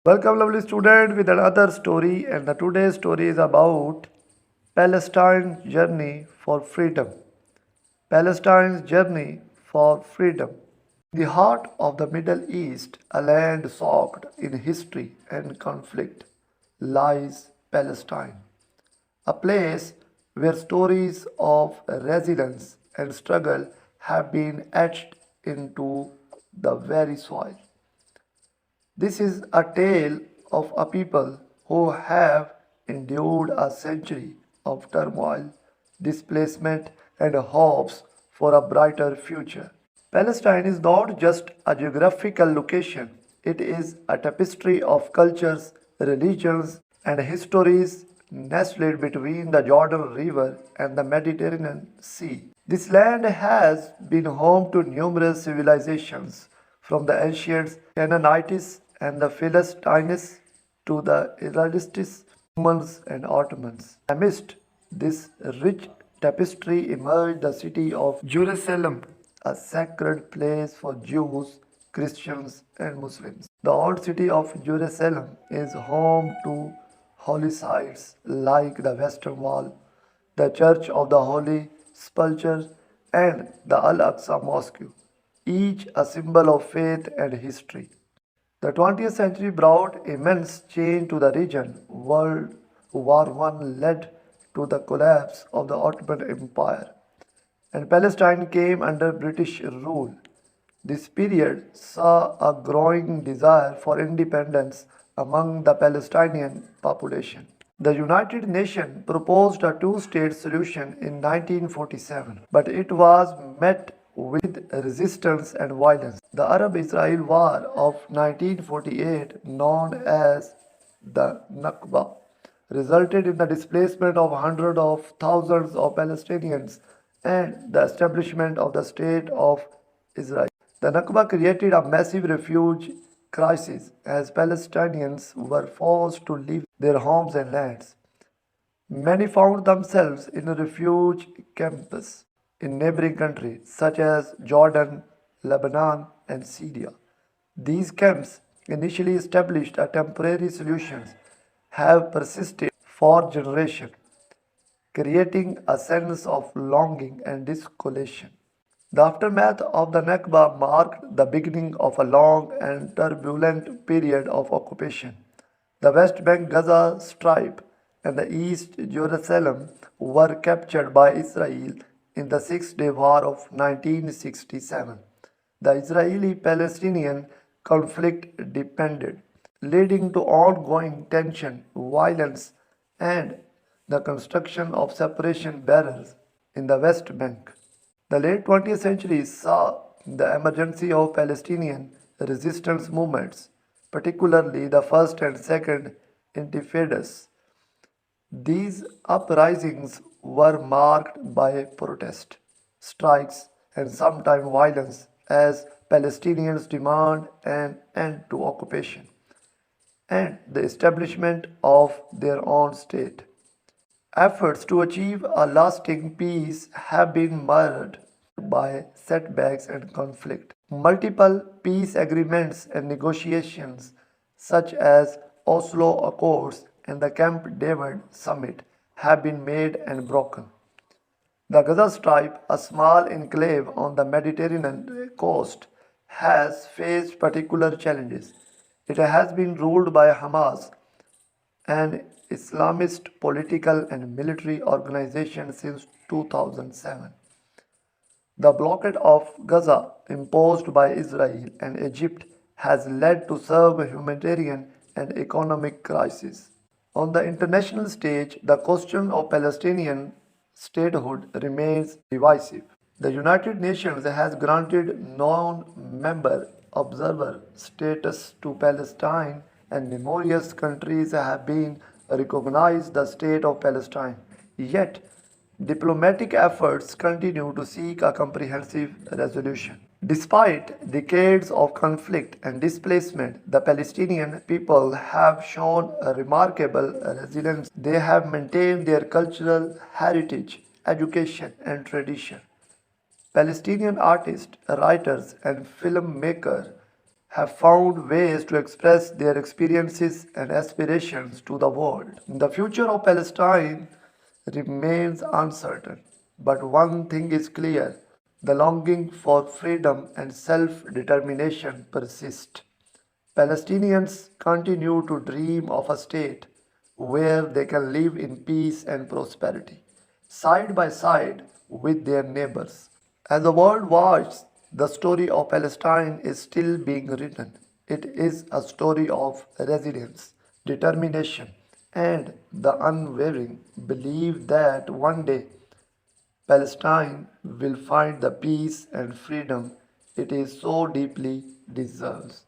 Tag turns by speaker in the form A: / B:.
A: Welcome, lovely student, with another story. And the today's story is about Palestine's journey for freedom. Palestine's journey for freedom. The heart of the Middle East, a land soaked in history and conflict, lies Palestine, a place where stories of resilience and struggle have been etched into the very soil. This is a tale of a people who have endured a century of turmoil, displacement, and hopes for a brighter future. Palestine is not just a geographical location, it is a tapestry of cultures, religions, and histories nestled between the Jordan River and the Mediterranean Sea. This land has been home to numerous civilizations, from the ancient Canaanites and the Philistines to the Israelites, Romans, and Ottomans. Amidst this rich tapestry emerged the city of Jerusalem, a sacred place for Jews, Christians, and Muslims. The old city of Jerusalem is home to holy sites like the Western Wall, the Church of the Holy Sepulchre, and the Al Aqsa Mosque, each a symbol of faith and history. The 20th century brought immense change to the region. World War I led to the collapse of the Ottoman Empire, and Palestine came under British rule. This period saw a growing desire for independence among the Palestinian population. The United Nations proposed a two-state solution in 1947, but it was met with resistance and violence. The Arab-Israel War of 1948, known as the Nakba, resulted in the displacement of hundreds of thousands of Palestinians and the establishment of the State of Israel. The Nakba created a massive refugee crisis as Palestinians were forced to leave their homes and lands. Many found themselves in refuge camps in neighboring countries such as Jordan, Lebanon, and Syria. These camps, initially established as temporary solutions, have persisted for generations, creating a sense of longing and desolation. The aftermath of the Nakba marked the beginning of a long and turbulent period of occupation. The West Bank Gaza Strip and the East Jerusalem were captured by Israel in the Six Day War of 1967. The Israeli Palestinian conflict deepened, leading to ongoing tension, violence, and the construction of separation barriers in the West Bank. The late 20th century saw the emergence of Palestinian resistance movements, particularly the First and Second Intifadas. These uprisings were marked by protest, strikes, and sometimes violence as Palestinians demand an end to occupation and the establishment of their own state. Efforts to achieve a lasting peace have been marred by setbacks and conflict. Multiple peace agreements and negotiations, such as Oslo Accords and the Camp David Summit, have been made and broken. The Gaza Strip, a small enclave on the Mediterranean coast, has faced particular challenges. It has been ruled by Hamas, an Islamist political and military organization, since 2007. The blockade of Gaza imposed by Israel and Egypt has led to severe humanitarian and economic crises. On the international stage, the question of Palestinian statehood remains divisive. The United Nations has granted non-member observer status to Palestine, and numerous countries have been recognized the state of Palestine. Yet, diplomatic efforts continue to seek a comprehensive resolution. Despite decades of conflict and displacement, the Palestinian people have shown a remarkable resilience. They have maintained their cultural heritage, education, and tradition. Palestinian artists, writers, and filmmakers have found ways to express their experiences and aspirations to the world. The future of Palestine remains uncertain, but one thing is clear: the longing for freedom and self determination persists. Palestinians continue to dream of a state where they can live in peace and prosperity, side by side with their neighbors. As the world watches, the story of Palestine is still being written. It is a story of resilience, determination, and the unwavering belief that one day Palestine will find the peace and freedom it is so deeply deserves.